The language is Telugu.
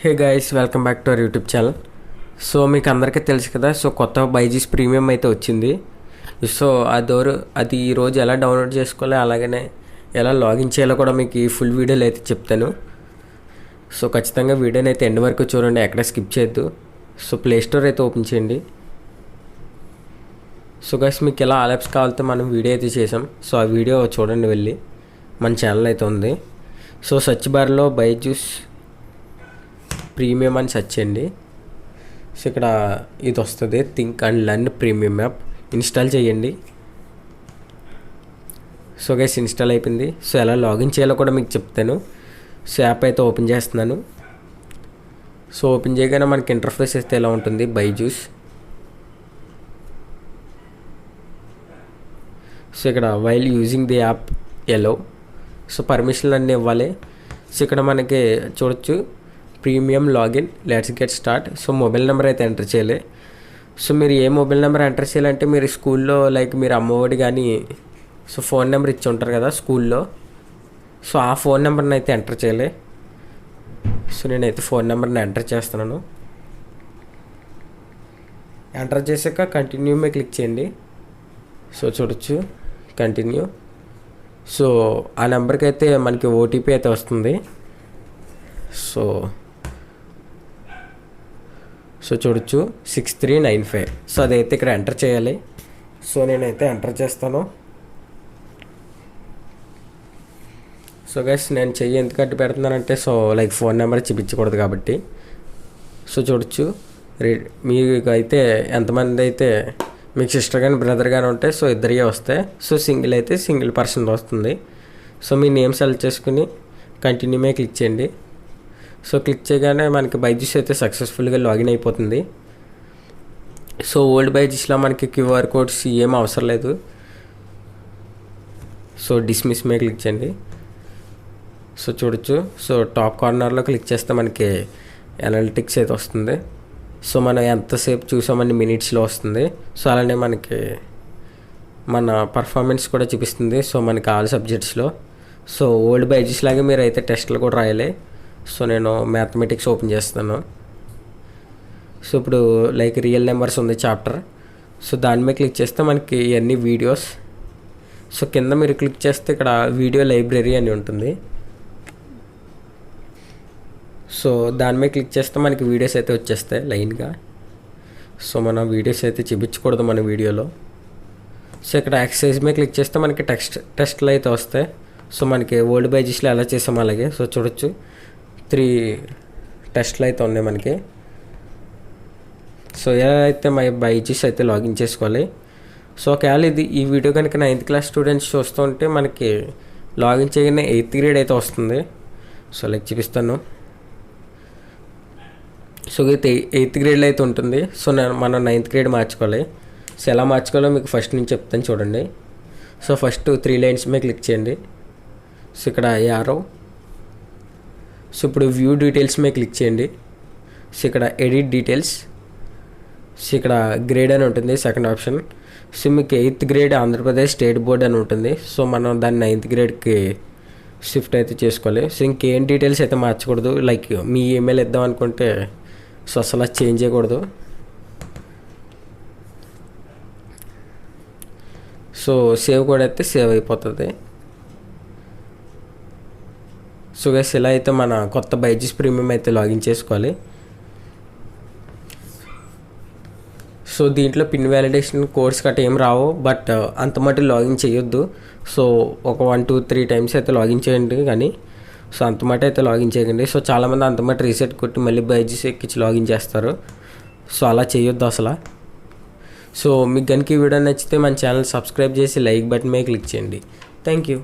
Hey guys, welcome back to our YouTube channel. So మీకు అందరికీ తెలుసు కదా, సో కొత్త బైజూస్ ప్రీమియం అయితే వచ్చింది. సో అది ఈరోజు ఎలా డౌన్లోడ్ చేసుకోవాలి, అలాగనే ఎలా లాగిన్ చేయాలో కూడా మీకు ఈ ఫుల్ వీడియోలో అయితే చెప్తాను. సో ఖచ్చితంగా వీడియోని అయితే ఎండ్ వరకు చూడండి, ఎక్కడ స్కిప్ చేయొద్దు. సో ప్లే స్టోర్ అయితే ఓపెన్ చేయండి. సో గైస్, మీకు ఎలా ఆల్ యాప్స్ కావాలితే మనం వీడియో అయితే చేసాం. సో ఆ వీడియో చూడండి వెళ్ళి, మన ఛానల్ అయితే ఉంది. సో సెర్చ్ బార్లో బైజూస్ ప్రీమియం అని సెర్చ్ చేయండి. సో ఇక్కడ ఇది వస్తుంది, think and learn premium app. Install చేయండి. సో గైస్, ఇన్స్టాల్ అయిపోయింది. సో ఎలా లాగిన్ చేయాలో కూడా మీకు చెప్తాను. సో యాప్ అయితే ఓపెన్ చేస్తున్నాను. సో ఓపెన్ చేయగానే మనకి ఇంటర్ఫేస్ అయితే ఎలా ఉంటుంది, బైజూస్. సో ఇక్కడ వైల్ యూజింగ్ ది యాప్ ఎలో, సో పర్మిషన్లు అన్నీ ఇవ్వాలి. సో ఇక్కడ మనకి చూడొచ్చు, premium login, let's get start. So mobile number అయితే ఎంటర్ చేయాలి. సో మీరు ఏ మొబైల్ నెంబర్ ఎంటర్ చేయాలంటే, మీరు స్కూల్లో లైక్ మీరు అమ్మఒడి కానీ సో ఫోన్ నెంబర్ ఇచ్చి ఉంటారు కదా స్కూల్లో, సో ఆ ఫోన్ నెంబర్ని అయితే ఎంటర్ చేయాలి. సో నేనైతే ఫోన్ నెంబర్ని ఎంటర్ చేస్తున్నాను. ఎంటర్ చేశాక కంటిన్యూ మీద క్లిక్ చేయండి. సో చూడొచ్చు, కంటిన్యూ. సో ఆ నెంబర్కి అయితే మనకి ఓటీపీ అయితే వస్తుంది. సో చూడొచ్చు, 6395. సో అదైతే ఇక్కడ ఎంటర్ చేయాలి. సో నేనైతే ఎంటర్ చేస్తాను. సో గైస్, నేను చెయ్యి ఎందుకు అడ్డు పెడుతున్నానంటే, సో లైక్ ఫోన్ నెంబర్ చూపించకూడదు కాబట్టి. సో చూడొచ్చు, మీకు అయితే ఎంతమంది అయితే మీకు సిస్టర్ కానీ బ్రదర్ కానీ ఉంటే సో ఇద్దరికే వస్తాయి. సో సింగిల్ అయితే సింగిల్ పర్సన్ వస్తుంది. సో మీ నేమ్ సెలెక్ట్ చేసుకుని కంటిన్యూ మీద క్లిక్ చేయండి. సో క్లిక్ చేయగానే మనకి బైజూస్ అయితే సక్సెస్ఫుల్గా లాగిన్ అయిపోతుంది. సో ఓల్డ్ బైజూస్లో మనకి క్యూఆర్ కోడ్స్ ఏం అవసరం లేదు. సో డిస్మిస్ మీద క్లిక్ చేయండి. సో చూడొచ్చు, సో టాప్ కార్నర్లో క్లిక్ చేస్తే మనకి అనలిటిక్స్ అయితే వస్తుంది. సో మనం ఎంతసేపు చూసామని మినిట్స్లో వస్తుంది. సో అలానే మనకి మన పర్ఫార్మెన్స్ కూడా చూపిస్తుంది. సో మనకి ఆల్ సబ్జెక్ట్స్లో. సో ఓల్డ్ బైజూస్ లాగే మీరు అయితే టెస్ట్లు కూడా రాయాలి. సో నేను మ్యాథమెటిక్స్ ఓపెన్ చేస్తాను. సో ఇప్పుడు లైక్ రియల్ నెంబర్స్ ఉంది చాప్టర్. సో దాని మీద క్లిక్ చేస్తే మనకి ఇవన్నీ వీడియోస్. సో కింద మీరు క్లిక్ చేస్తే ఇక్కడ వీడియో లైబ్రరీ అని ఉంటుంది. సో దాని మీద క్లిక్ చేస్తే మనకి వీడియోస్ అయితే వచ్చేస్తాయి లైన్గా. సో మన వీడియోస్ అయితే చూపించకూడదు మన వీడియోలో. సో ఇక్కడ ఎక్సర్సైజ్ మీద క్లిక్ చేస్తే మనకి టెస్ట్లు అయితే వస్తాయి. సో మనకి ఓల్డ్ బైజూస్లో ఎలా చేసామో అలాగే. సో చూడొచ్చు, 3 టెస్ట్లు అయితే ఉన్నాయి మనకి. సో ఎలా అయితే మా బైజూస్ అయితే లాగిన్ చేసుకోవాలి. సో ఒకవేళ ఈ వీడియో కనుక 9th క్లాస్ స్టూడెంట్స్ చూస్తుంటే మనకి లాగిన్ చేయగానే 8th గ్రేడ్ అయితే వస్తుంది. సో లైక్ చూపిస్తాను. సో అయితే 8th గ్రేడ్లో అయితే ఉంటుంది. సో మనం 9th గ్రేడ్ మార్చుకోవాలి. సో ఎలా మార్చుకోవాలో మీకు ఫస్ట్ నుంచి చెప్తాను చూడండి. సో ఫస్ట్ 3 లైన్స్ మీద క్లిక్ చేయండి. సో ఇక్కడ యారో. సో ఇప్పుడు వ్యూ డీటెయిల్స్ మీద క్లిక్ చేయండి. సో ఇక్కడ ఎడిట్ డీటెయిల్స్. సో ఇక్కడ గ్రేడ్ అని ఉంటుంది సెకండ్ ఆప్షన్. సో మీకు 8th grade Andhra Pradesh state board అని ఉంటుంది. సో మనం దాన్ని 9th గ్రేడ్కి షిఫ్ట్ అయితే చేసుకోవాలి. సో ఇంకేం డీటెయిల్స్ అయితే మార్చకూడదు. లైక్ మీ ఈమెయిల్ ఇద్దాం అనుకుంటే సో అసలు చేంజ్ చేయకూడదు. సో సేవ్ కూడా అయితే సేవ్ అయిపోతుంది. సో గైస్, ఇలా అయితే మన కొత్త బైజూస్ ప్రీమియం అయితే లాగిన్ చేసుకోవాలి. సో దీంట్లో పిన్ వ్యాలిడేషన్ కోడ్స్ గట్రా ఏం రావు, బట్ అంత మటు లాగిన్ చేయొద్దు. సో ఒక 1, 2, 3 టైమ్స్ అయితే లాగిన్ చేయండి కానీ సో అంత మటు అయితే లాగిన్ చేయకండి. సో చాలామంది అంత మటు రీసెట్ కొట్టి మళ్ళీ బైజూస్ ఎక్కించి లాగిన్ చేస్తారు. సో అలా చేయొద్దు అసలు. సో మీకు కనుక ఈ వీడియో నచ్చితే మన ఛానల్ సబ్స్క్రైబ్ చేసి లైక్ బటన్ మీద క్లిక్ చేయండి. Thank you.